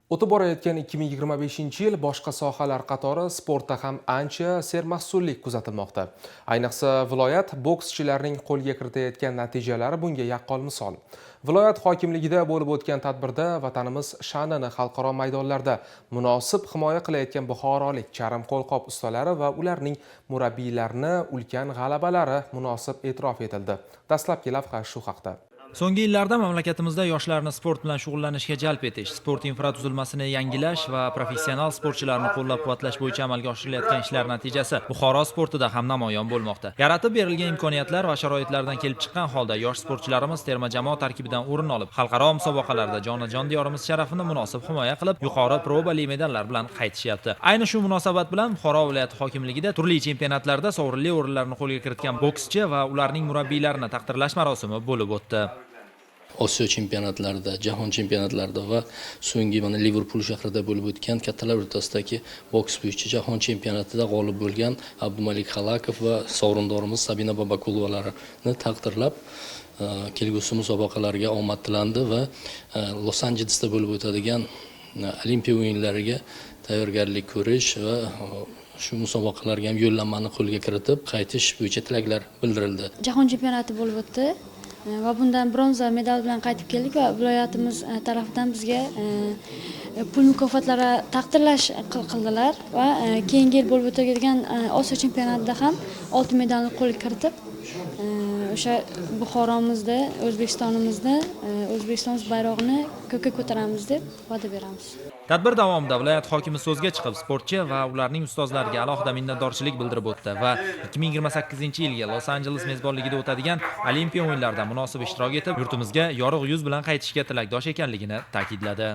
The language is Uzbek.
O'tib borayotgan 2025-yil boshqa sohalar qatori sportda ham ancha sermahsullik kuzatilmoqda. Ayniqsa, viloyat bokschilarining qo'lga kiritayotgan natijalari bunga yaqqol misol. Viloyat hokimligida bo'lib o'tgan tadbirda vatanimiz sha'nini xalqaro maydonlarda munosib himoya qilayotgan buxorolik charm qo'lqop ustalari va ularning murabbiylarini ulkan g'alabalari munosib e'tirof etildi. Dastlabki lavha shu haqda. So'nggi yillarda mamlakatimizda yoshlarni sport bilan shug'ullanishga jalb etish, sport infratuzilmasini yangilash va professional sportchilarni qo'llab-quvvatlash bo'yicha amalga oshirilayotgan ishlar natijasi Buxoro sportida ham namoyon bo'lmoqda. Yaratib berilgan imkoniyatlar va sharoitlardan kelib chiqqan holda yosh sportchilarimiz terma jamoa tarkibidan o'rin olib, xalqaro musobaqalarda jonajon diyorimiz sharafini munosib himoya qilib, yuqori probali medallar bilan qaytishyapti. Ayni shu munosabat bilan Buxoro viloyati hokimligida turli chempionatlarda sovrinli o'rinlarni qo'lga kiritgan bokschi va ularning murabbiylarini taqdirlash marosimi bo'lib o'tdi. Osiyo chempionatlarida, jahon chempionatlarida va so'nggi mana Liverpool shahrida bo'lib o'tgan kattalar o'rtasidagi boks bo'yicha jahon chempionatida g'olib bo'lgan Abdumalik Halakov va sovrindorimiz Sabina Babakulovalarini taqdirlab, kelgusi musobaqalarga omad tilandi va Los-Anjelesda bo'lib o'tadigan Olimpiya o'yinlariga tayyorgarlik ko'rish va shu musobaqalarga ham yo'llanmani qo'lga kiritib, qaytish bo'yicha tilaklar bildirildi. Jahon chempionati bo'lib o'tdi va bundan bronza medal bilan qaytib keldik va viloyatimiz tarafidan bizga pul mukofotlari taqdirlash qildilar va keyingi yil bo'lib o'tadigan Osiyo chempionatida ham oltin medalni qo'lga kiritib, o'sha Buxoromizda, O'zbekistonimiz bayrog'ini ko'kka ko'taramiz deb va'da beramiz. Tadbir davomida viloyat hokimi so'zga chiqib, sportchi va ularning ustozlariga alohida minnatdorchilik bildirib o'tdi va 2028-yilga Los-Anjeles mezbonligida o'tadigan Olimpiya o'yinlarida munosib ishtirok etib, yurtimizga yorug' yuz bilan qaytishga tilakdosh ekanligini ta'kidladi.